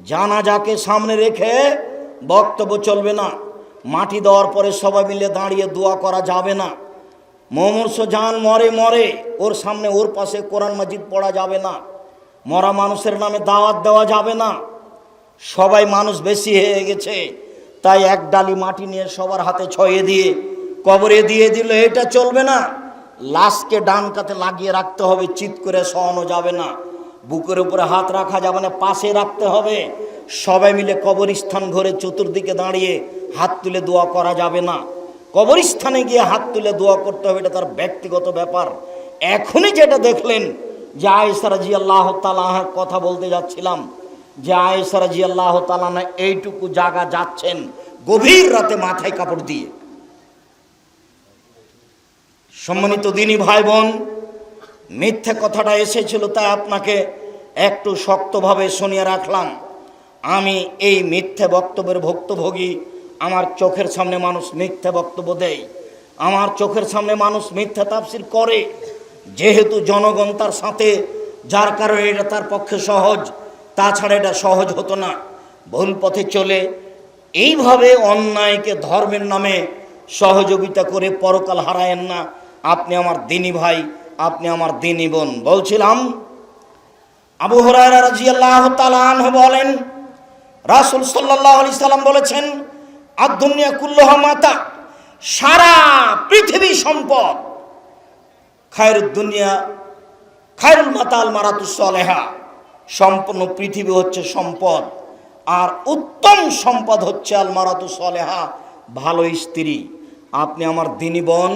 জানাজাকে সামনে রেখে বক্তব্য চলবে না। মাটি দেওয়ার পরে সবাই মিলে দাঁড়িয়ে দোয়া করা যাবে না। মুমূর্ষ জান মরে মরে, ওর সামনে ওর পাশে কোরআন মাজিদ পড়া যাবে না। মরা মানুষের নামে দাওয়াত দেওয়া যাবে না। সবাই মানুষ বেশি হয়ে গেছে, তাই এক ডালি মাটি নিয়ে সবার হাতে ছয়ে দিয়ে কবরে দিয়ে দিল, এটা চলবে না। লাশকে ডান কাতে লাগিয়ে রাখতে হবে, চিৎ করে শোয়ানো যাবে না। বুকের উপরে হাত রাখা যাবে না, পাশে রাখতে হবে। সবাই মিলে কবরস্থান ঘরে চতুর্দিকে দাঁড়িয়ে হাত তুলে দোয়া করা যাবে না। কবরস্থানে গিয়ে হাত তুলে দোয়া করতে হবে, এটা তার ব্যক্তিগত ব্যাপার। এখনই যেটা দেখলেন যে আয়েশা রাদিয়াল্লাহু তাআলা আনহার কথা বলতে যাচ্ছিলাম, যে আয়েশা রাদিয়াল্লাহু তাআলা আনহা এইটুকু জায়গা যাচ্ছেন গভীর রাতে মাথায় কাপড় দিয়ে। সম্মানিত দিনী ভাই বোন, মিথ্যে কথাটা এসেছিল তাই আপনাকে একটু শক্তভাবে শুনিয়ে রাখলাম। আমি এই মিথ্যে বক্তব্যের ভুক্তভোগী। আমার চোখের সামনে মানুষ মিথ্যে বক্তব্য দেয়, আমার চোখের সামনে মানুষ মিথ্যা তাফসীর করে। যেহেতু জনগণ তার সাথে, যার কারণে এটা তার পক্ষে সহজ, তাছাড়া এটা সহজ হতো না। ভুল পথে চলে এইভাবে অন্যায়কে ধর্মের নামে সহযোগিতা করে পরকাল হারায়েন না। আপনি আমার দিনী ভাই, আপনি আমার দিনী বোন। বলছিলাম, আবু হুরায়রা রাদিয়াল্লাহু তাআলা আনহু বলেন, রাসূল সাল্লাল্লাহু আলাইহি সাল্লাম বলেছেন, আদ-দুনিয়া কুল্লুহা মাতা, সারা পৃথিবী সম্পদ। খায়রুদ দুনিয়া খায়রুল মাতা আল মারাতুস সালেহা, সম্পূর্ণ পৃথিবী হচ্ছে সম্পদ, আর উত্তম সম্পদ হচ্ছে আল মারাতুস সালেহা, ভালো স্ত্রী। আপনি আমার দিনী বোন,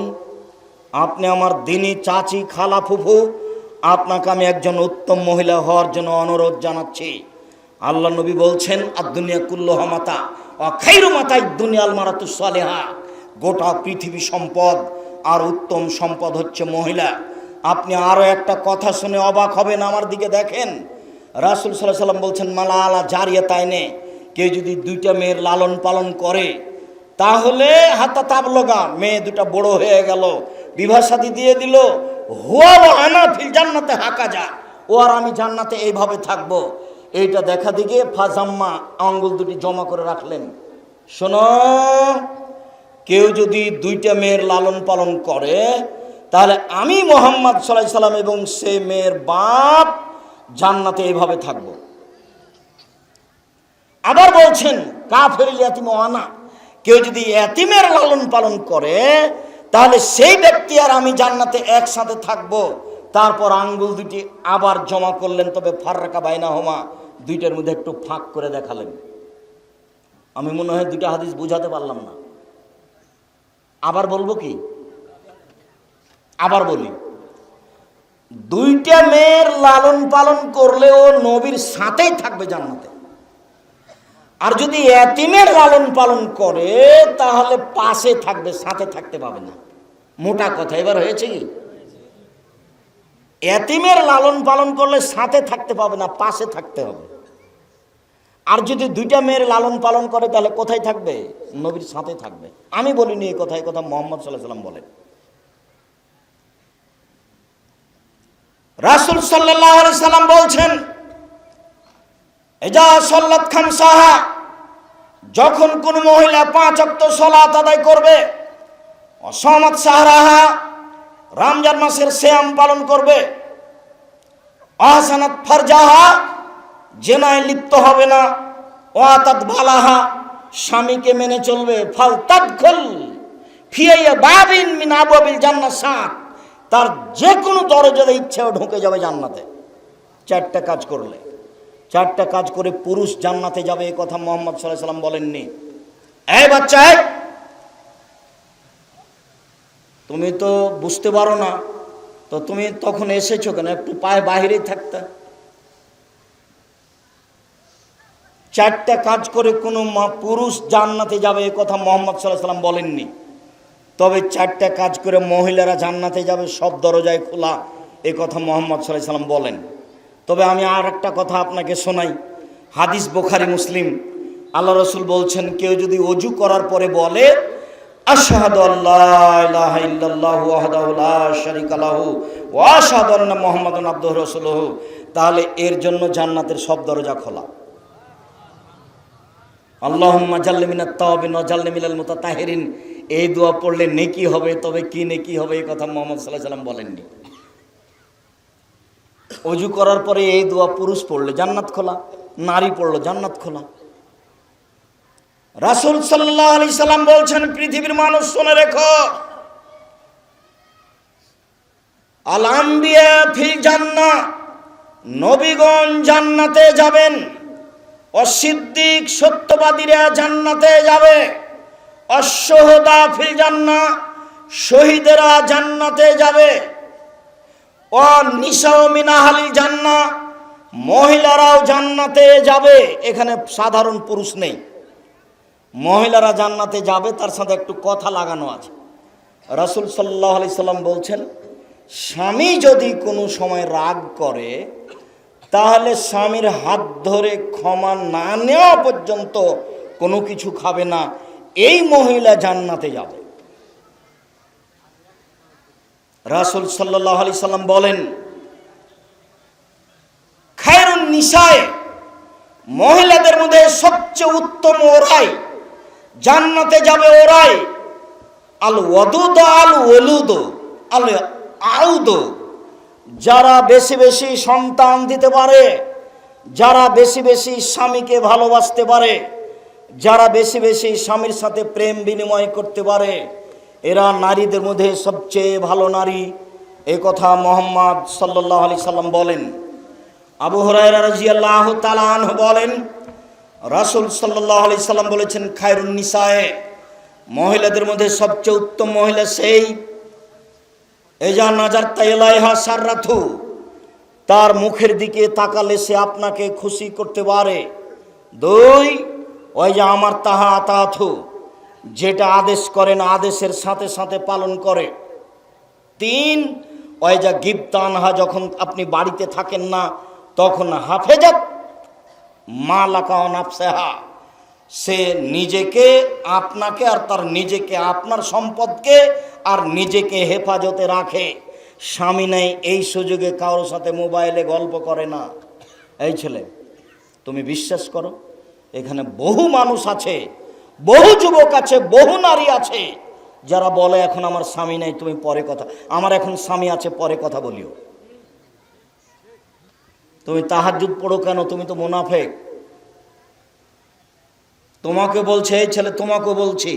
আপনি আমার দিনী চাচি, খালা, ফুফু, আপনাকে আমি একজন উত্তম মহিলা হওয়ার জন্য অনুরোধ জানাচ্ছি। আল্লাহ নবী বলছেন, আদ-দুনিয়া কুল্লুহা মাতা ওয়া খায়রু মাতাই দুনিয়া আল মারাতুস সালেহা, গোটা পৃথিবী সম্পদ আর উত্তম সম্পদ হচ্ছে মহিলা। আপনি আরও একটা কথা শুনে অবাক হবেন, আমার দিকে দেখেন। রাসূল সাল্লাল্লাহু আলাইহি সাল্লাম বলছেন, মালা আলা জারিয়াতাইনে, কেউ যদি দুইটা মেয়ের লালন পালন করে, তাহলে হাতা তাবলগা, মেয়ে দুটা বড় হয়ে গেল, বিবাহ শাদী দিয়ে দিল, হুয়া ওয়া আনা ফিল জান্নাতে হাকাজা, ও আর আমি জান্নাতে এইভাবে থাকবো। এইটা দেখা দিকে ফাজাম্মা, আঙ্গুল দুটি জমা করে রাখলেন। শোনো, কেউ যদি দুইটা মেয়ের লালন পালন করে, তাহলে আমি মুহাম্মদ সাল্লাল্লাহু আলাইহি সাল্লাম এবং সে মেয়ের বাপ জান্নাতে এইভাবে থাকব। আবার বলছেন, কাফিরুল ইয়াতীম ওয়ানা, কেউ যদি এতিমের লালন পালন করে, তাহলে সেই ব্যক্তি আর আমি জান্নাতে একসাথে থাকব। তারপর আঙ্গুল দুটি আবার জমা করলেন, তবে ফাররাকা বাইনাহুমা, দুইটার মধ্যে একটু ফাঁক করে দেখালেন। আমি মনে হয় দুইটা হাদিস বুঝাতে পারলাম না। আবার বলবো কি? আবার বলি, দুইটা মেয়ের লালন পালন করলেও নবীর সাথেই থাকবে জান্নাতে। আর যদি এতিমের লালন পালন করে, তাহলে পাশে থাকবে, সাথে থাকতে পাবে না। মোটা কথা এবার হয়েছে কি? এতিমের লালন পালন করলে সাথে থাকতে পাবে না, পাশে থাকতে হবে। আর যদি দুইটা মেয়ের লালন পালন করে, তাহলে কোথায় থাকবে? নবীর সাথে থাকবে। আমি বলিনি এই কথা, এই কথা মুহাম্মদ সাল্লাল্লাহু আলাইহি সাল্লাম বলেন। রাসূল সাল্লাল্লাহু আলাইহি সাল্লাম বলছেন, ইজা সাল্লাত খামসাহা, যখন কোন মহিলা 5 ওয়াক্ত সালাত আদায় করবে, ওয়াসামাত শাহরাহা, রমজান মাসের সিয়াম পালন করবে, আহসানাত ফারজাহা, জিনায় লিপ্ত হবে না, ওয়াতাত বালাহা, স্বামীকে মেনে চলবে, ফাল তাদখুল ফি বাবিন মিন আবওয়াবিল জান্নাত, তার যে কোনো দরজায় ইচ্ছাও ঢুকে যাবে জান্নাতে। 4টা কাজ করলে, 4টা কাজ করে পুরুষ জান্নাতে যাবে, এই কথা মুহাম্মদ সাল্লাল্লাহু আলাইহি সাল্লাম বলেননি। এই বাচ্চা, তুমি তো বুঝতে পারো না, তো তুমি তখন এসেছো কেন? একটু পায়ে বাহিরেই থাকতে। 4টা কাজ করে কোনো পুরুষ জান্নাতে যাবে, এই কথা মুহাম্মদ সাল্লাল্লাহু আলাইহি সাল্লাম বলেননি। তবে 4টা কাজ করে মহিলারা জান্নাতে যাবে, সব দরজায় খোলা, এই কথা মুহাম্মদ সাল্লাল্লাহু আলাইহি সাল্লাম বলেন। তবে আমি আর একটা কথা আপনাকে শোনাই, হাদিস বুখারী মুসলিম। আল্লাহ রাসূল বলছেন, কেউ যদি ওযু করার পরে বলে, আশহাদু আল্লা ইলাহা ইল্লাল্লাহু ওয়াহদাহু লা শারীকা লাহু ওয়া আশহাদু আন্না মুহাম্মাদান আবদুহু রাসূলুহু, তাহলে এর জন্য জান্নাতের সব দরজা খোলা। আল্লাহুম্মা জাল্লি মিনাত তাওয়াবিন ওয়া জাল্লি মিনাল মুতাতাহিরিন, এই দোয়া পড়লে নেকি হবে। তবে কি নেকি হবে এই কথা মুহাম্মদ সাল্লাল্লাহু আলাইহি সাল্লাম বলেননি। ওযু করার পরে এই দোয়া পুরুষ পড়লে জান্নাত খোলা, নারী পড়লো জান্নাত খোলা। রাসূল সাল্লাল্লাহু আলাইহি সাল্লাম বলছেন, পৃথিবীর মানুষ শুনে রেখো, আল আম্বিয়া ফিল জান্নাহ, নবীগণ জান্নাতে যাবেন, অসিদ্দিক সত্যবাদীরা জান্নাতে যাবে, অশুহাদা ফিল জান্নাহ, শহীদেরা জান্নাতে যাবে, ও নিসাউ মিন আহলিল জান্নাহ, মহিলারাও জান্নাতে যাবে। এখানে সাধারণ পুরুষ নেই, মহিলারা জান্নাতে যাবে, তার সাথে একটু কথা লাগানো আছে। রাসূল সাল্লাল্লাহু আলাইহি সাল্লাম বলছেন, স্বামী যদি কোনো সময় রাগ করে তাহলে স্বামীর হাত ধরে ক্ষমা না নেওয়া পর্যন্ত কোনো কিছু খাবে না, এই মহিলা জান্নাতে যাবে। রাসূল সাল্লাল্লাহু আলাইহি সাল্লাম বলেন, খায়রুন নিসায়ে, মহিলাদের মধ্যে সবচেয়ে উত্তম ওরাই, জান্নাতে যাবে ওরাই, আল ওয়াদুদ আল ওয়ালুদ আল আউদ, যারা বেশি বেশি সন্তান দিতে পারে, যারা বেশি বেশি স্বামীকে ভালোবাসতে পারে, যারা বেশি বেশি স্বামীর সাথে প্রেম বিনিময় করতে পারে, এরা নারীদের মধ্যে সবচেয়ে ভালো নারী। এই কথা মুহাম্মদ সাল্লাল্লাহু আলাইহি সাল্লাম বলেন। আবু হুরায়রা রাদিয়াল্লাহু তাআলা আনহু বলেন, রাসূল সাল্লাল্লাহু আলাইহি সাল্লাম বলেছেন, খায়রুন নিসায়ে, মহিলাদের মধ্যে সবচেয়ে উত্তম মহিলা সেই, এজা নাজারতা ইলাইহা সাররাতু, তার মুখের দিকে তাকালে সে আপনাকে খুশি করতে পারে। দুই, ওই যে আমার তাহা আতাথু, যেটা আদেশ করেন আদেশের সাথে সাথে পালন করে। তিন, ওই যা গিবতানহা, যখন আপনি বাড়িতে থাকেন না তখন হাফেজাত মালাকা ওয়া নাফসাহা, সে নিজেকে, আপনাকে আর তার নিজেকে, আপনার সম্পদকে আর নিজেকে হেফাজতে রাখে। স্বামী নেই এই সুযোগে কারোর সাথে মোবাইলে গল্প করে না। এই ছেলে, তুমি বিশ্বাস করো, এখানে বহু মানুষ আছে, বহু যুবক আছে, বহু নারী আছে যারা বলে এখন আমার স্বামী নেই, তুমি পরে কথা, আমার এখন স্বামী আছে পরে কথা বলিও। তুমি তাহাজ্জুদ পড়ো কেন? তুমি তো মুনাফেক। তোমাকে বলছে, এই ছেলে তোমাকে বলছি,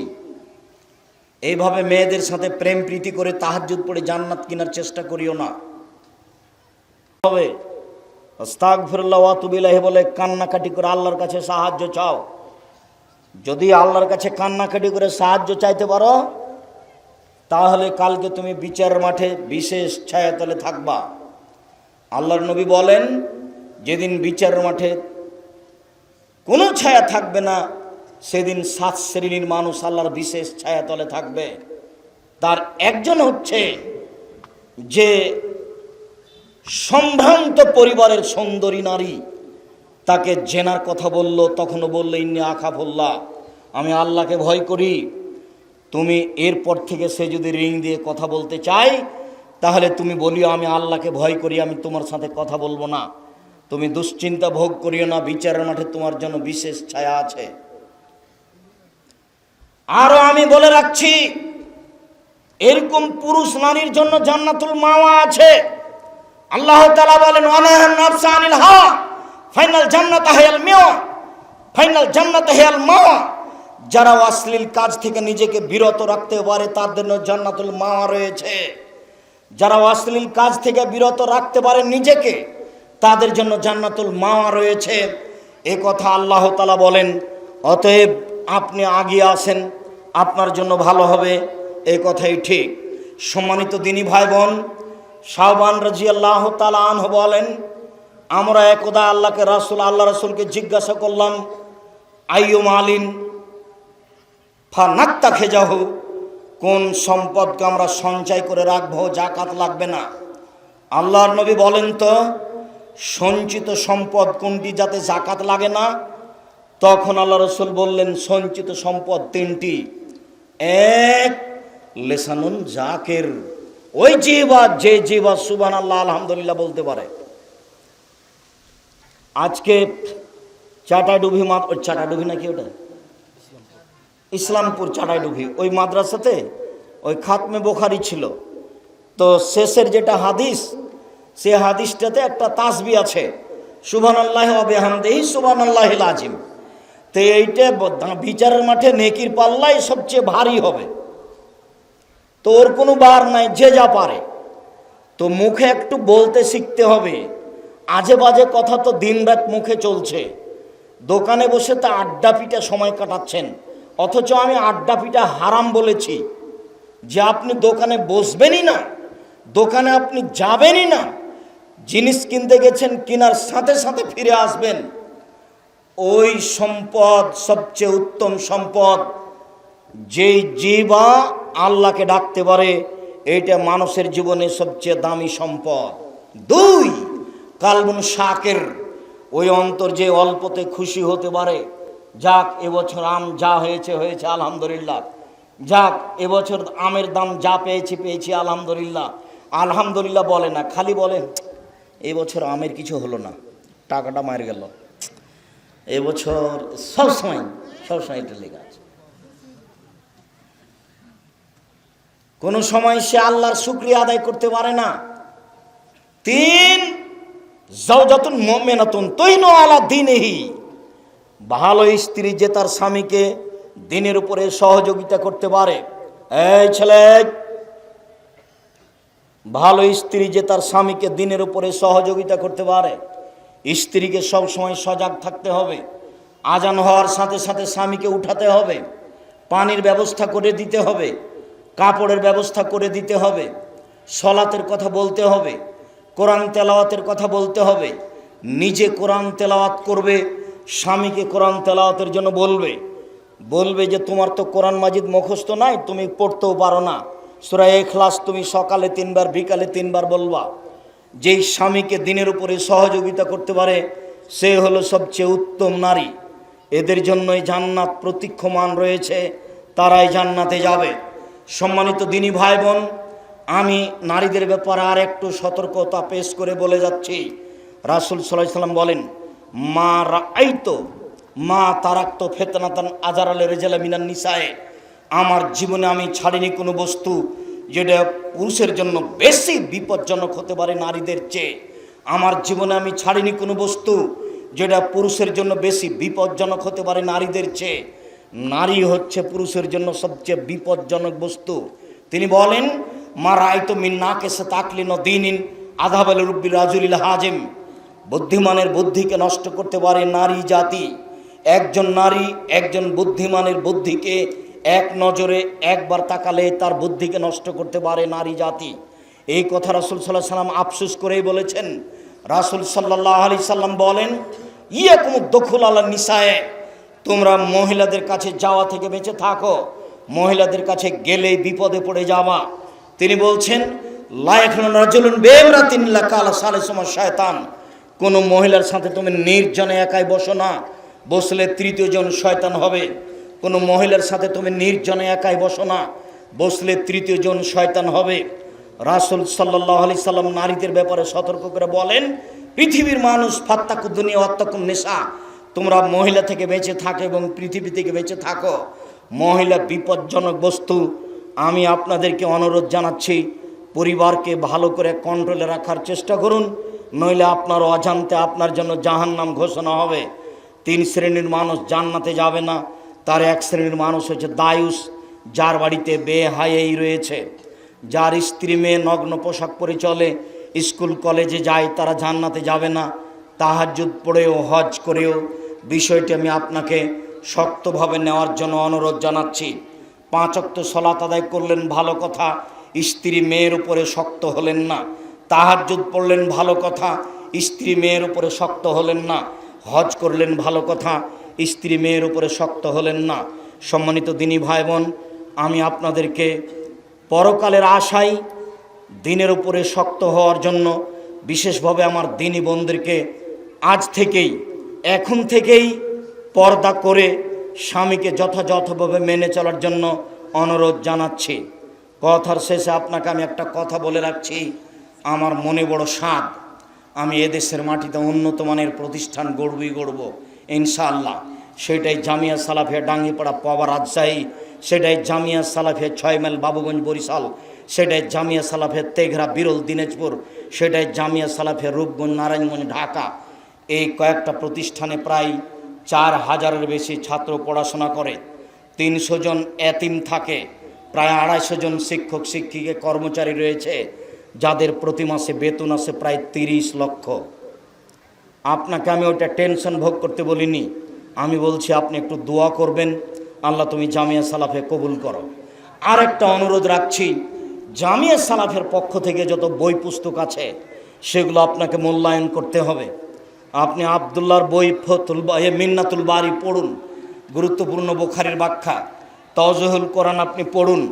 এইভাবে মেয়েদের সাথে প্রেম প্রীতি করে তাহাজ্জুদ পড়ে জান্নাত কেনার চেষ্টা করিও না। হবে আস্তাগফিরুল্লাহ ওয়া আতুবু ইলাইহি বলে কান্নাকাটি করে আল্লাহর কাছে সাহায্য চাও। যদি আল্লাহর কাছে কান্নাকাটি করে সাহায্য চাইতে পারো, তাহলে কালকে তুমি বিচারের মাঠে বিশেষ ছায়াতলে থাকবা। আল্লাহর নবী বলেন, যেদিন বিচারের মাঠে কোনো ছায়া থাকবে না, সেদিন 7 শ্রেণীর মানুষ আল্লাহর বিশেষ ছায়াতলে থাকবে। তার একজন হচ্ছে যে সম্ভ্রান্ত পরিবারের সুন্দরী নারী, তাকে জেনার কথা বলল, তখনও বলল ইন্নী আখাফুল্লাহ, আমি আল্লাহকে ভয় করি। তুমি এরপর থেকে সে যদি রিং দিয়ে কথা বলতে চাই, তাহলে তুমি বলিও আমি আল্লাহকে ভয় করি, আমি তোমার সাথে কথা বলবো না। তুমি দুশ্চিন্তা ভোগ করিও না, বিচারের মাঠে তোমার জন্য বিশেষ ছায়া আছে। আরো আমি বলে রাখছি, এরকম পুরুষ নারীর জন্য জান্নাতুল মাওয়া আছে। আল্লাহ তাআলা বলেন, ওয়ানাহান নাফসা আনিল হাওয়া ফাইনাল জান্নাত হিয়াল মাওয়া, ফাইনাল জান্নাত হিয়াল মাওয়া। যারা অশ্লীল কাজ থেকে নিজেকে বিরত রাখতে পারে তার জন্য জান্নাতুল মাওয়া রয়েছে। যারা অশ্লীল কাজ থেকে বিরত রাখতে পারে নিজেকে, তাদের জন্য জান্নাতুল মাওয়া রয়েছে। এ কথা আল্লাহ তাআলা বলেন। অতএব আপনি আগিয়ে আসেন, আপনার জন্য ভালো হবে, এই কথাই ঠিক। সম্মানিত দিনী ভাই বোন, শাওবান রাদিয়াল্লাহু তাআলা আনহু বলেন, আমরা একদা আল্লাহ রাসূলকে জিজ্ঞাসা করলাম, আইয়ু মালিন ফানাত্তাখিজাহু, কোন সম্পদকে আমরা সঞ্চয় করে রাখবো, যাকাত লাগবে না। আল্লাহর নবী বলেন তো, সঞ্চিত সম্পদ কোনটি যাতে যাকাত লাগে না? তখন আল্লাহ রাসূল বললেন, সঞ্চিত সম্পদ 3টি। এক, লিসানুন জাকির, ওই জিহ্বা, যে জিহ্বা সুবহানাল্লাহ আলহামদুলিল্লাহ বলতে পারে। আজকে চাটাডুবি চাটাডুবি নাকি ওটা ইসলামপুর চাটাইডুবি, ওই মাদ্রাসাতে ওই খাতমে বোখারি ছিল। তো শেষের যেটা হাদিস, সে হাদিসটাতে একটা তাসবি আছে, সুবহানাল্লাহি ওয়া বিহামদিহি সুবহানাল্লাহিল আযীম। তো এইটা বিচারের মাঠে নেকির পাল্লায় সবচেয়ে ভারী হবে। তো ওর কোনো বার নাই, যে যা পারে। তো মুখে একটু বলতে শিখতে হবে। আজে বাজে কথা তো দিনরাত মুখে চলছে। দোকানে বসে তো আড্ডা পিটা সময় কাটাচ্ছেন, অথচ আমি আড্ডা পিটা হারাম বলেছি। যে আপনি দোকানে বসবেনই না, দোকানে আপনি যাবেনই না, জিনিস কিনতে গেছেন, কেনার সাথে সাথে ফিরে আসবেন, ওই সম্পদ সবচেয়ে উত্তম সম্পদ। যেই জিহ্বা আল্লাহকে ডাকতে পারে, এইটা মানুষের জীবনে সবচেয়ে দামি সম্পদ। দুই, কালবুন শাকের, ওই অন্তর যে অল্পতে খুশি হতে পারে। যাক, এবছর আম যা হয়েছে হয়েছে আলহামদুলিল্লাহ। যাক, এবছর আমের দাম যা পেয়েছি আলহামদুলিল্লাহ। আলহামদুলিল্লাহ বলে না, খালি বলে এবছর আমের কিছু হলো না, টাকাটা মার গেল। এবছর সবসময় এটা লেগে আছে। কোনো সময় সে আল্লাহর শুকরিয়া আদায় করতে পারে না। তিন, যাওজাতুন মুমিনাতুন তুইনু আলা দীনিহি, ভালো স্ত্রী যে তার স্বামীকে দিনের উপরে সহযোগিতা করতে পারে। এই ছেলে, ভালো স্ত্রী যে তার স্বামীকে দিনের উপরে সহযোগিতা করতে পারে। স্ত্রীকে সব সময় সজাগ থাকতে হবে। আজান হওয়ার সাথে সাথে স্বামীকে উঠাতে হবে, পানির ব্যবস্থা করে দিতে হবে, কাপড়ের ব্যবস্থা করে দিতে হবে, সলাতের কথা বলতে হবে, কোরআন তেলাওয়াতের কথা বলতে হবে। নিজে কোরআন তেলাওয়াত করবে, স্বামীকে কোরআন তেলাওয়াতের জন্য বলবে যে তোমার তো কোরআন মাজিদ মুখস্থ নাই, তুমি পড়তেও পারো না, সূরা ইখলাস তুমি সকালে 3 বার বিকালে 3 বার বলবা। যেই স্বামীকে দিনের উপরে সহযোগিতা করতে পারে, সে হলো সবচেয়ে উত্তম নারী। এদের জন্যই জান্নাত প্রতীক্ষমান রয়েছে, তারাই জান্নাতে যাবে। সম্মানিত দিনী ভাই বোন, আমি নারীদের ব্যাপারে আর একটু সতর্কতা পেশ করে বলে যাচ্ছি। রাসূল সাল্লাল্লাহু আলাইহি সাল্লাম বলেন, মা রাআইতু মা তারাক্তু ফিতনাতান আজারাল রিজালা মিনান নিসায়ে, আমার জীবনে আমি ছাড়িনি কোনো বস্তু যেটা পুরুষের জন্য বেশি বিপজ্জনক হতে পারে নারীদের চেয়ে। আমার জীবনে আমি ছাড়িনি কোনো বস্তু যেটা পুরুষের জন্য বেশি বিপজ্জনক হতে পারে নারীদের চেয়ে। নারী হচ্ছে পুরুষের জন্য সবচেয়ে বিপজ্জনক বস্তু। তিনি বলেন, মা রাআইতু মিন নাকিসি তাকলিন দীনিন আযহাবাল রুব্বির রাজুলিল হাজিম, বুদ্ধিমানের বুদ্ধিকে নষ্ট করতে পারে নারী জাতি। একজন নারী একজন বুদ্ধিমানের বুদ্ধিকে এক নজরে একবার তাকালে তার বুদ্ধিকে নষ্ট করতে পারে নারী জাতি। এই কথা রাসূল সাল্লাল্লাহু আলাইহি সাল্লাম আফসোস করেই বলেছেন। রাসূল সাল্লাল্লাহু আলাইহি সাল্লাম বলেন, ইয়াকুমুদ দুখুল আলা নিসায়ে, তোমরা মহিলাদের কাছে যাওয়া থেকে বেঁচে থাকো, মহিলাদের কাছে গেলেই বিপদে পড়ে যাবা। তিনি বলছেন, লা ইয়াকুনু রাজুলুন বিইমরাতিন ইল্লা কালা সালিসুমা শয়তান, কোনো মহিলার সাথে তুমি নির্জনে একাই বসো না, বসলে তৃতীয় জন শয়তান হবে। কোনো মহিলার সাথে তুমি নির্জনে একাই বসো না, বসলে তৃতীয় জন শয়তান হবে। রাসূল সাল্লাল্লাহু আলাইহি সাল্লাম নারীদের ব্যাপারে সতর্ক করে বলেন, পৃথিবীর মানুষ ফাত্তাকুদ দুনিয়া ওয়াত্তাকুন নিসা, তোমরা মহিলা থেকে বেঁচে থাকো এবং পৃথিবী থেকে বেঁচে থাকো। মহিলা বিপজ্জনক বস্তু। আমি আপনাদেরকে অনুরোধ জানাচ্ছি, পরিবারকে ভালো করে কন্ট্রোলে রাখার চেষ্টা করুন, নইলে আপনার অজান্তে আপনার জন্য জাহান্নাম ঘোষণা হবে। 3 শ্রেণীর মানুষ জান্নাতে যাবে না। তার 1 শ্রেণীর মানুষ হচ্ছে দায়ুস, যার বাড়িতে বেহায়াই রয়েছে, যার স্ত্রী মেয়ে নগ্ন পোশাক পরে চলে, স্কুল কলেজে যায়, তারা জান্নাতে যাবে না। তাহাজ্জুদ পড়েও হজ করেও বিষয়টি আমি আপনাকে শক্তভাবে নেওয়ার জন্য অনুরোধ জানাচ্ছি। 5 ওয়াক্ত সালাত আদায় করলেন ভালো কথা, স্ত্রী মেয়ের উপরে শক্ত হলেন না। তাহাজ্জুদ পড়লেন ভালো কথা, স্ত্রী মেয়ের উপরে শক্ত হলেন না। হজ করলেন ভালো কথা, স্ত্রী মেয়ের উপরে শক্ত হলেন না। সম্মানিত দিনী ভাই বোন, আমি আপনাদেরকে পরকালের আশায় দিনের উপরে শক্ত হওয়ার জন্য বিশেষভাবে আমার দিনী বোনদেরকে আজ থেকেই, এখন থেকেই পর্দা করে স্বামীকে যথাযথভাবে মেনে চলার জন্য অনুরোধ জানাচ্ছি। কথার শেষে আপনাকে আমি একটা কথা বলে রাখছি, আমার মনে বড় সাধ, আমি এদেশের মাটিতে উন্নত মানের প্রতিষ্ঠান গড়ব ইনশাআল্লাহ। সেটাই জামিয়া সালাফিয়া ডাঙ্গিপাড়া পাওয়া রাজশাহী, সেটাই জামিয়া সালাফিয়া 6 মাইল বাবুগঞ্জ বরিশাল, সেটাই জামিয়া সালাফিয়া তেঘরা বিরল দিনাজপুর, সেটাই জামিয়া সালাফিয়া রূপগঞ্জ নারায়ণগঞ্জ ঢাকা। এই কয়েকটা প্রতিষ্ঠানে প্রায় 4000-এর বেশি ছাত্র পড়াশোনা করে। 300 জন এতিম থাকে, প্রায় 250 জন শিক্ষক শিক্ষিকা কর্মচারী রয়েছে, যাদের প্রতি মাসে বেতন আছে প্রায় 30 লক্ষ। আপনাকে আমি ওটা টেনশন ভোগ করতে বলিনি, আমি বলছি আপনি একটু দোয়া করবেন, আল্লাহ তুমি জামিয়া সালাফে কবুল করো। আর একটা অনুরোধ রাখছি, জামিয়া সালাফের পক্ষ থেকে যত বই পুস্তক আছে সেগুলো আপনাকে মূল্যায়ন করতে হবে। আপনি আবদুল্লাহর বই মিন্নাতুল বারি পড়ুন, গুরুত্বপূর্ণ বুখারীর ব্যাখ্যা। তাওজীহুল কোরআন আপনি পড়ুন,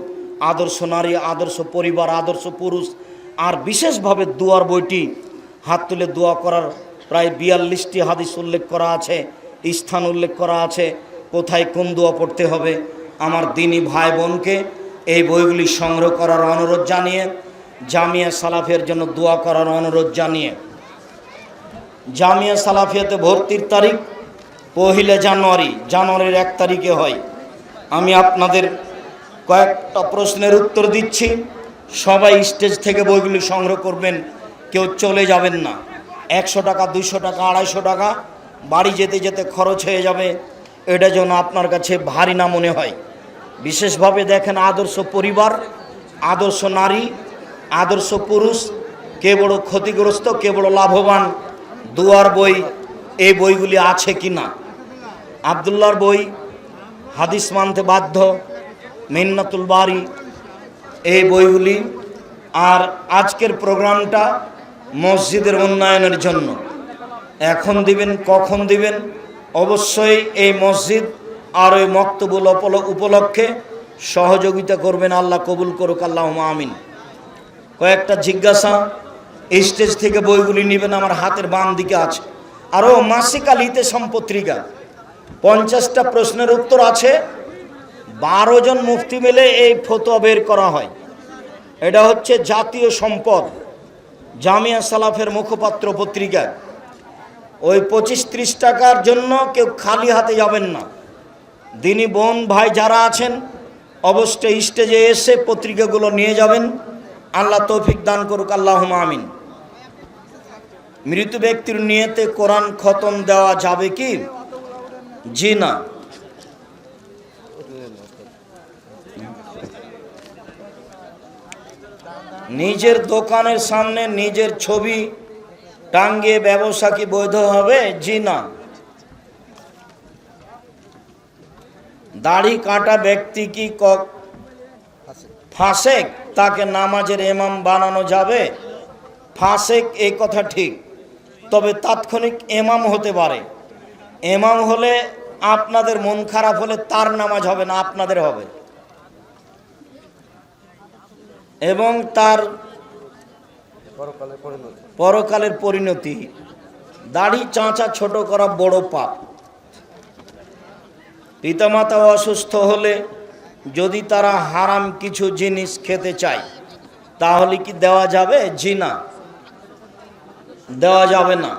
আদর্শ নারী, আদর্শ পরিবার, আদর্শ পুরুষ। আর বিশেষভাবে দোয়ার বইটি, হাত তুলে দোয়া করার প্রায় 42টি হাদিস উল্লেখ করা আছে, স্থান উল্লেখ করা আছে, কোথায় কোন দোয়া পড়তে হবে। আমার দিনী ভাই বোনকে এই বইগুলি সংগ্রহ করার অনুরোধ জানিয়ে, জামিয়া সালাফিয়ার জন্য দোয়া করার অনুরোধ জানিয়ে, জামিয়া সালাফিয়াতে ভর্তির তারিখ 1 জানুয়ারির 1 তারিখে হয়। আমি আপনাদের কয়েকটা প্রশ্নের উত্তর দিচ্ছি, সবাই স্টেজ থেকে বইগুলি সংগ্রহ করবেন, কেউ চলে যাবেন না। 100 টাকা, 200 টাকা, 250 টাকা বাড়ি যেতে যেতে খরচ হয়ে যাবে, এটা যেন আপনার কাছে ভারী না মনে হয়। বিশেষভাবে দেখেন, আদর্শ পরিবার, আদর্শ নারী, আদর্শ পুরুষ, কে বড় ক্ষতিগ্রস্ত, কে বড় লাভবান, দুয়ার বই, এই বইগুলি আছে কি না। আবদুল্লাহর বই, হাদিস মানতে বাধ্য, মিন্নাতুল বারি, এই বইগুলি। আর আজকের প্রোগ্রামটা মসজিদের উন্নয়নের জন্য। এখন দিবেন, কখন দিবেন, অবশ্যই এই মসজিদ আর ওই মক্তবুল উপলক্ষে সহযোগিতা করবেন। আল্লাহ কবুল করুক, আল্লাহুম্মা আমিন। কয়েকটা জিজ্ঞাসা, স্টেজ থেকে বইগুলি নেবেন, আমার হাতের বাম দিকে আছে। আরও মাসিক আল ইতেসাম পত্রিকা, 50টা প্রশ্নের উত্তর আছে। 12 জন মুফতি মিলে এই ফতোয়া বের করা হয়। এটা হচ্ছে জাতীয় সম্পদ, জামিয়া সালাফের মুখপাত্র পত্রিকা। ওই 25-30 টাকার জন্য কেউ খালি হাতে যাবেন না। দিনী বোন ভাই যারা আছেন, অবশ্যই স্টেজে এসে পত্রিকাগুলো নিয়ে যাবেন। আল্লাহ তৌফিক দান করুক, আল্লাহুম্মা আমিন। মৃত ব্যক্তির নিয়তে কোরআন খতম দেওয়া যাবে কি? জি না। নিজের দোকানের সামনে নিজের ছবি টাঙ্গিয়ে ব্যবসা কি বৈধ হবে? জি না। দাড়ি কাটা ব্যক্তি কি ফাসেক, তাকে নামাজের ইমাম বানানো যাবে? ফাসেক এই কথা ঠিক, তবে তাৎক্ষণিক ইমাম হতে পারে। ইমাম হলে আপনাদের মন খারাপ হলে তার নামাজ হবে না, আপনাদের হবে। এবং তার পরকালের পরিণতি। দাড়ি চাঁচা ছোট করা বড় পাপ। পিতামাতা অসুস্থ হলে যদি তারা হারাম কিছু জিনিস খেতে চায়, তাহলে কি দেওয়া যাবে? জি না, দেওয়া যাবে না।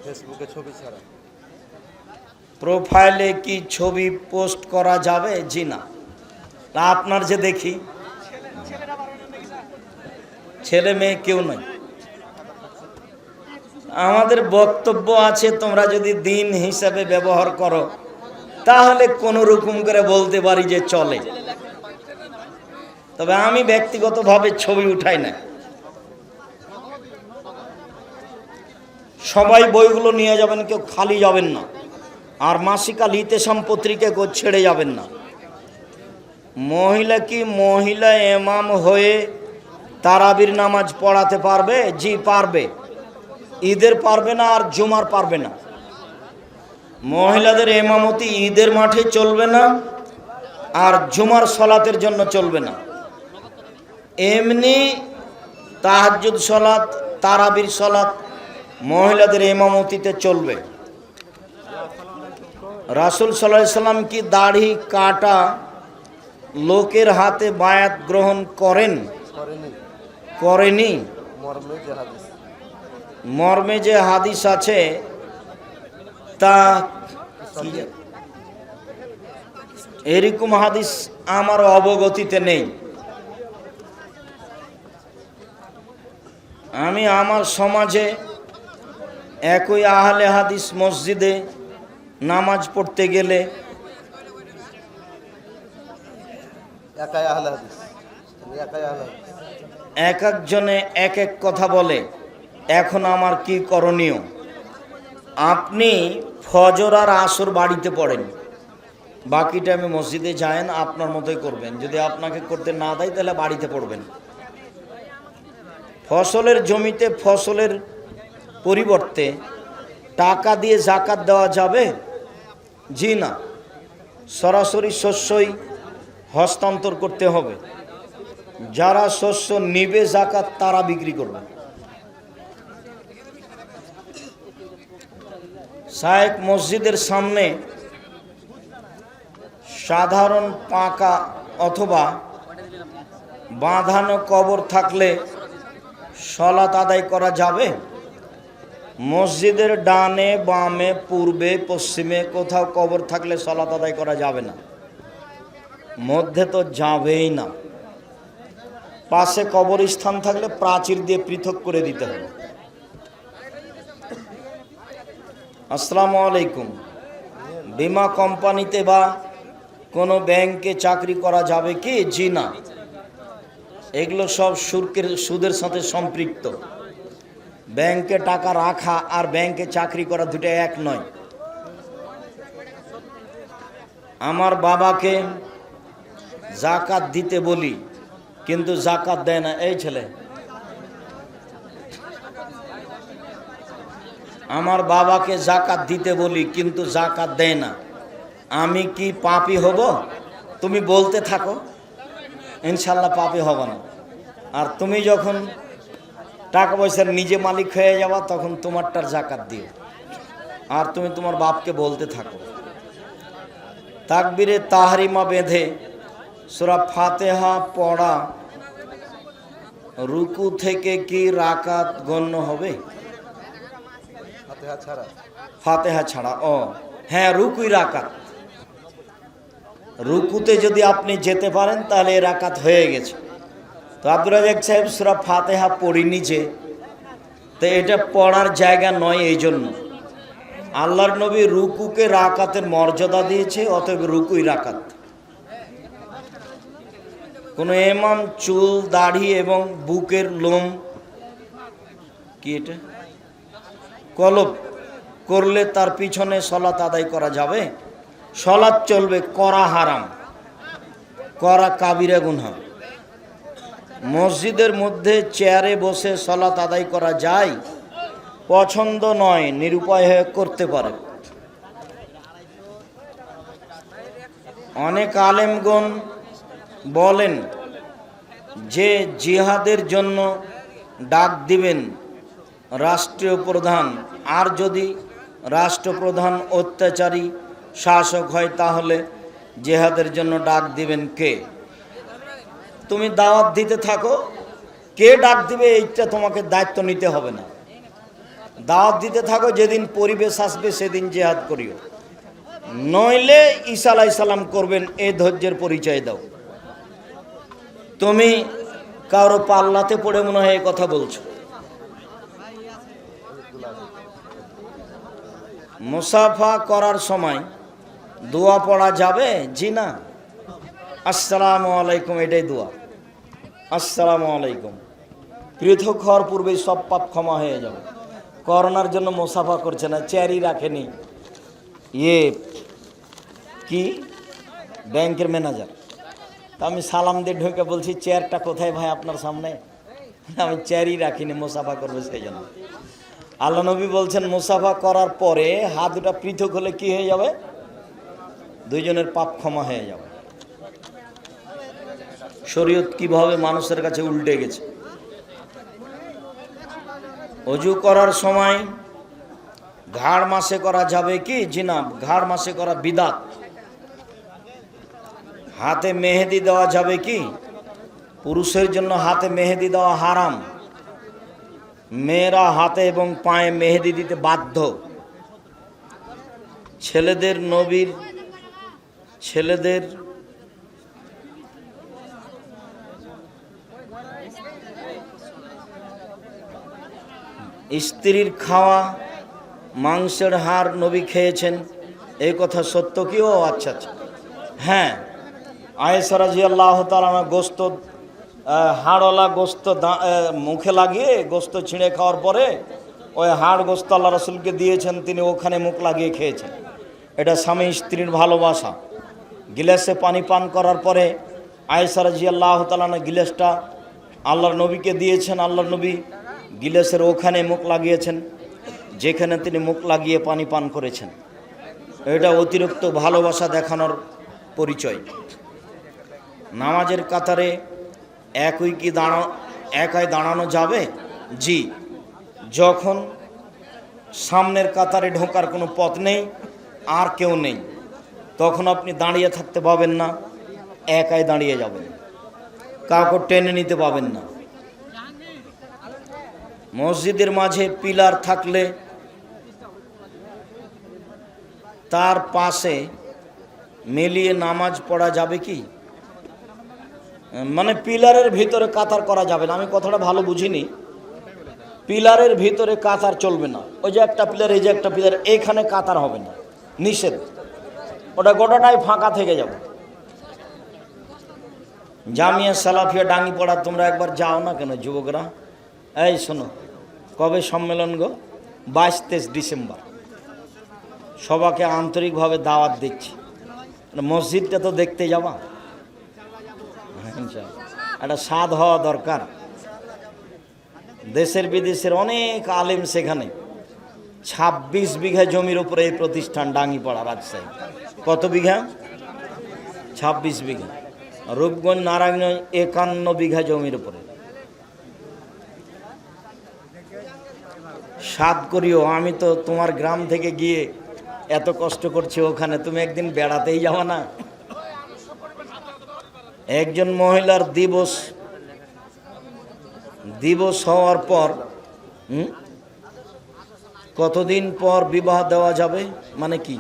ফেসবুকে ছবি ছাড়া প্রোফাইলে কি ছবি পোস্ট করা যাবে? জি না। তা আপনার যে দেখি ছেলে মেয়ে কেউ নয়। আমাদের বক্তব্য আছে, তোমরা যদি দিন হিসাবে ব্যবহার করো তাহলে কোনো রকম করে বলতে পারি যে চলে। তবে আমি ব্যক্তিগতভাবে ছবি উঠাই না। সবাই বইগুলো নিয়ে যাবেন, কেউ খালি যাবেন না। আর মাসিক আল ইতেসাম পত্রিকা কেউ ছেড়ে যাবেন না। মহিলা কি মহিলা ইমাম হয়ে তারাবির নামাজ পড়াতে পারবে? জি পারবে। ঈদের পারবে না, আর জুমার পারবে না। মহিলাদের ইমামতি ঈদের মাঠে চলবে না, আর জুমার সলাতের জন্য চলবে না। এমনি তাহাজ্জুদ সলাত, তারাবির সলাত মহিলাদের ইমামতিতে চলবে। রাসূল সাল্লাল্লাহু আলাইহি সাল্লাম কি দাড়ি কাটা লোকের হাতে বায়াত গ্রহণ করেনি? মর্মে যে হাদিস আছে তা এরকম হাদিস আমার অবগতিতে নেই। আমি আমার সমাজে একই আহলে হাদিস মসজিদে নামাজ পড়তে গেলে এক একজনে এক এক কথা বলে। এখন আমার কি করণীয়? আপনি ফজর আর আসর বাড়িতে পড়েন, বাকি টাইমে মসজিদে যায়েন, আপনার মতোই করবেন। যদি আপনাকে করতে না দেয় তাহলে বাড়িতে পড়বেন। ফসলের জমিতে ফসলের পরিবর্তে টাকা দিয়ে জাকাত দেওয়া যাবে? জি না, সরাসরি শস্যই হস্তান্তর করতে হবে। যারা শস্য নিবে জাকাত তারা বিক্রি করবে। শায়েখ মসজিদের সামনে সাধারণ পাকা অথবা বাঁধানো কবর থাকলে সলাত আদায় করা যাবে? মসজিদের ডানে বামে পূর্বে পশ্চিমে কোথাও কবর থাকলে সলাত আদায় করা যাবে না, মধ্যে তো যাবেই না। পাশে কবরস্থান থাকলে প্রাচীর দিয়ে পৃথক করে দিতে হবে। আসসালামু আলাইকুম, বীমা কোম্পানিতে বা কোনো ব্যাংকে চাকরি করা যাবে কি? জি না, এগুলো সব সুদের সাথে সম্পৃক্ত। ব্যাংকে টাকা রাখা আর ব্যাংকে চাকরি করা দুটো এক নয়। আমার বাবাকে জাকাত দিতে বলি কিন্তু জাকাত দেয় না। এই ছেলে, আমার বাবাকে জাকাত দিতে বলি কিন্তু জাকাত দেয় না, আমি কি পাপী হব? তুমি বলতে থাকো, ইনশাল্লাহ পাপী হব না। আর তুমি যখন টাকা পয়সার নিজে মালিক হয়ে যাবা তখন তোমারটার জাকাত দিও। আর তুমি তোমার বাপকে বলতে থাকো। তাকবীরে তাহরিমা বেঁধে সূরা ফাতিহা পড়া রুকু থেকে কি রাকাত গণ্য হবে? ফাতিহা ছাড়া? ও হ্যাঁ, রুকুই রাকাত। রুকুতে যদি আপনি যেতে পারেন তাহলে রাকাত হয়ে গেছে। তো আব্দুর রাজ্জাক সাহেব সূরা ফাতিহা পড়িনি যে, তো এটা পড়ার জায়গা নয়। এই জন্য আল্লাহর নবী রুকুকে রাকাতের মর্যাদা দিয়েছে, অতএব রুকুই রাকাত। কোন ইমাম চুল দাড়ি এবং বুকের লোম কি এটা কলব করলে তার পিছনে সলাত আদায় করা যাবে? সলাত চলবে, করা হারাম, করা কাবিরা গুনাহ। মসজিদের মধ্যে চেয়ারে বসে সলাত আদায় করা যায়? পছন্দ নয়, নিরুপায় হয়ে করতে পারে। অনেক আলেমগণ বলেন যে জিহাদের জন্য ডাক দিবেন রাষ্ট্রীয় প্রধান, আর যদি রাষ্ট্রপ্রধান অত্যাচারী শাসক হয় তাহলে জিহাদের জন্য ডাক দিবেন কে? তুমি দাওয়াত দিতে থাকো, কে ডাক দিবে এইটা তোমাকে দায়িত্ব নিতে হবে না। দাওয়াত দিতে থাকো, যেদিন পরিবেশ আসবে সেদিন জিহাদ করিও, নইলে ঈসা আলাইহিস সালাম করবেন, এই ধৈর্যের পরিচয় দাও। তুমি কারো পাল্লাতে পড়ে মনে হয় এই কথা বলছো। মুসাফা করার সময় দোয়া পড়া যাবে? জি না। আসসালামু আলাইকুম, এটাই দোয়া। আসসালামু আলাইকুম। পৃথক হওয়ার পূর্বেই সব পাপ ক্ষমা হয়ে যাবে। করোনার জন্য মুসাফা করছে না, চেয়ারই রাখেনি। কি ব্যাংকের ম্যানেজার, তা আমি সালাম দিয়ে ঢুকে বলছি চেয়ারটা কোথায় ভাই আপনার সামনে? আমি চেয়ারই রাখিনি, মুসাফা করবে সেই জন্য। আল্লাহ নবী বলছেন মুসাফা করার পরে হাত দুটা পৃথক হলে কি হয়ে যাবে? দুইজনের পাপ ক্ষমা হয়ে যাবে। শরীয়ত কিভাবে মানুষের কাছে উল্টে গেছে। অজু করার সময় ঘাড় মাসে করা যাবে কি? জি না, ঘাড় মাসে করা বিদআত। হাতে মেহেদি দেওয়া যাবে কি? পুরুষের জন্য হাতে মেহেদি দেওয়া হারাম, মেয়েরা হাতে এবং পায়ে মেহেদি দিতে বাধ্য। ছেলেদের নবীর ছেলেদের স্ত্রীর খাওয়া মাংসের হাড় নবী খেয়েছেন, এই কথা সত্য কি? ও আচ্ছা আচ্ছা, হ্যাঁ। আয়েশা রাদিয়াল্লাহু তাআলা গোস্ত হাড়ওয়ালা গোস্ত মুখে লাগিয়ে গোস্ত ছিঁড়ে খাওয়ার পরে ওই হাড় গোস্ত আল্লাহ রাসূলকে দিয়েছেন, তিনি ওখানে মুখ লাগিয়ে খেয়েছেন। এটা স্বামী স্ত্রীর ভালোবাসা। গিলাসে পানি পান করার পরে আয়েশা রাদিয়াল্লাহু তাআলা গিলাসটা আল্লাহর নবীকে দিয়েছেন, আল্লাহর নবী গিলাসের ওখানে মুখ লাগিয়েছেন, যেখানে তিনি মুখ লাগিয়ে পানি পান করেছেন। এটা অতিরিক্ত ভালোবাসা দেখানোর পরিচয়। নামাজের কাতারে একাই দাঁড়ানো যাবে? জি, যখন সামনের কাতারে ঢোকার কোনো পথ নেই আর কেউ নেই, তখন আপনি দাঁড়িয়ে থাকতে পাবেন না, একাই দাঁড়িয়ে যাবেন, কাউকে টেনে নিতে পাবেন না। মসজিদের মাঝে পিলার থাকলে তার পাশে মিলিয়ে নামাজ পড়া যাবে কি? মানে পিলারের ভিতরে কাতার করা যাবে না। আমি কথাটা ভালো বুঝিনি। পিলারের ভিতরে কাতার চলবে না। ওই যে একটা পিলার, এই যে একটা পিলার, এখানে কাতার হবে না, নিষেধ। ওটা গোটাটাই ফাঁকা থেকে যাবে। জামিয়া সালাফিয়া ডাঙ্গিপাড়া তোমরা একবার যাও না কেন যুবকরা? এই শোনো, কবে সম্মেলন গো? 22-23 ডিসেম্বর। সবাইকে আন্তরিকভাবে দাওয়াত দিচ্ছি। মসজিদটা তো দেখতে যাবা, একটা স্বাদ হওয়া দরকার। দেশের বিদেশের অনেক আলেম সেখানে। 26 বিঘা জমির উপরে এই প্রতিষ্ঠান ডাঙ্গিপাড়া রাজশাহী। কত বিঘা? 26 বিঘা। রূপগঞ্জ নারায়ণগঞ্জ 51 বিঘা জমির উপরে। সাদ করিও, আমি তো তোমার গ্রাম থেকে গিয়ে এত কষ্ট করছি ওখানে, তুমি একদিন বেড়াতেই যাও না? একজন মহিলার দিবস হওয়ার পর কতদিন পর বিবাহ দেওয়া যাবে? মানে কি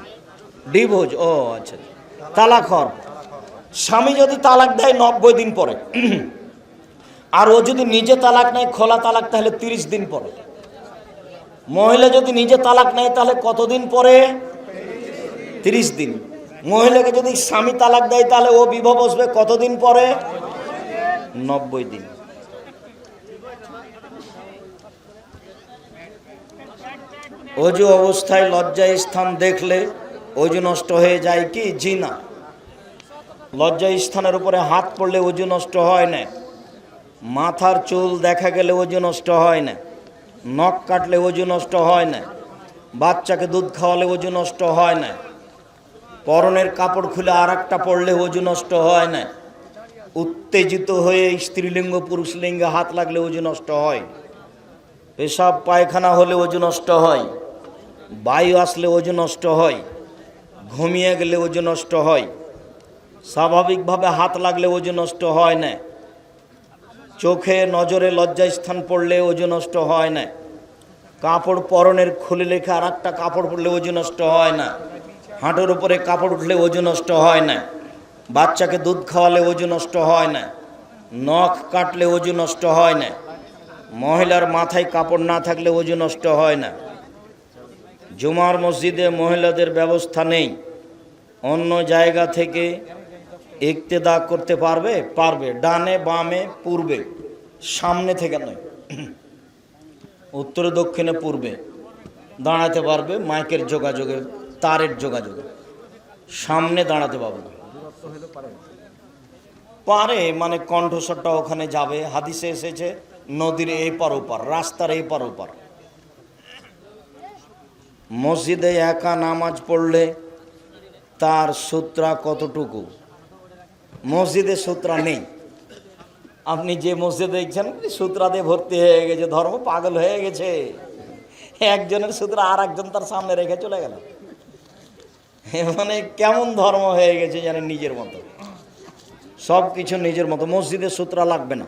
ডিভোর্স? ও আচ্ছা, তালাক হওয়ার। স্বামী যদি তালাক দেয় 90 দিন পরে, আর ও যদি নিজে তালাক নেয় খোলা তালাক, তাহলে 30 দিন পরে। মহিলা যদি নিজে তালাক নেয় তাহলে কতদিন পরে? 30 দিন। মহিলাকে যদি স্বামী তালাক দেয় তাহলে ও বিবাহ বসবে কতদিন পরে? 90 দিন। অজু অবস্থায় লজ্জা স্থান দেখলে অজু নষ্ট হয়ে যায় কি? জি না। লজ্জা স্থানের উপরে হাত পড়লে অজু নষ্ট হয় না। মাথার চুল দেখা গেলে অজু নষ্ট হয় না। নখ কাটলে অজু নষ্ট হয় না। বাচ্চাকে দুধ খাওয়ালে অজু নষ্ট হয় না। পরনের কাপড় খুলে আর একটা পরলে অজু নষ্ট হয় না। উত্তেজিত হয়ে স্ত্রীলিঙ্গ পুরুষলিঙ্গে হাত লাগলে অজু নষ্ট হয়। পেশাব পায়খানা হলে অজু নষ্ট হয়। বায়ু আসলে অজু নষ্ট হয়। ঘুমিয়ে গেলে অজু নষ্ট হয়। স্বাভাবিকভাবে হাত লাগলে অজু নষ্ট হয় না। চোখে নজরে লজ্জাস্থান পড়লে অজু নষ্ট হয় না। কাপড় পরনের খুলে রেখে আর একটা কাপড় পরলে অজু নষ্ট হয় না। হাঁটুর উপরে কাপড় উঠলে অজু নষ্ট হয় না। বাচ্চাকে দুধ খাওয়ালে অজু নষ্ট হয় না। নখ কাটলে অজু নষ্ট হয় না। মহিলার মাথায় কাপড় না থাকলে অজু নষ্ট হয় না। জুমার মসজিদে মহিলাদের ব্যবস্থা নেই। অন্য জায়গা থেকে ইক্তেদা করতে পারবে? পারবে। ডানে বামে পূর্বে, সামনে থেকে নয়, উত্তরে দক্ষিণে পূর্বে দাঁড়াতে পারবে। মাইকের যোগাযোগে, তারের যোগাযোগে সামনে দাঁড়াতে পারবে না। পারে মানে কণ্ঠস্বরটা ওখানে যাবে। হাদিসে এসেছে নদীর এই পার ওপার, রাস্তার এই পার ওপার। মসজিদে একা নামাজ পড়লে তার সূত্রা কতটুকু? মসজিদে সূত্রা নেই। আপনি যে মসজিদে দেখছেন সূত্রাতে ভর্তি হয়ে গেছে, ধর্ম পাগল হয়ে গেছে। একজনের সূত্র আর একজন তার সামনে রেখে চলে গেল। মানে কেমন ধর্ম হয়ে গেছে জানেন, নিজের মতো, সব কিছু নিজের মতো। মসজিদে সূত্রা লাগবে না।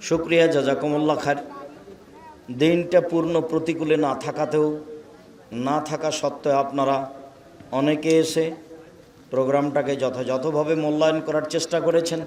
শুক্রিয়া, জাজাকুমুল্লাহ খায়ের। দিনটা পূর্ণ প্রতিকূলে না থাকা সত্ত্বেও আপনারা অনেকে এসে প্রোগ্রামটাকে যথাযথভাবে মূল্যায়ন করার চেষ্টা করেছেন।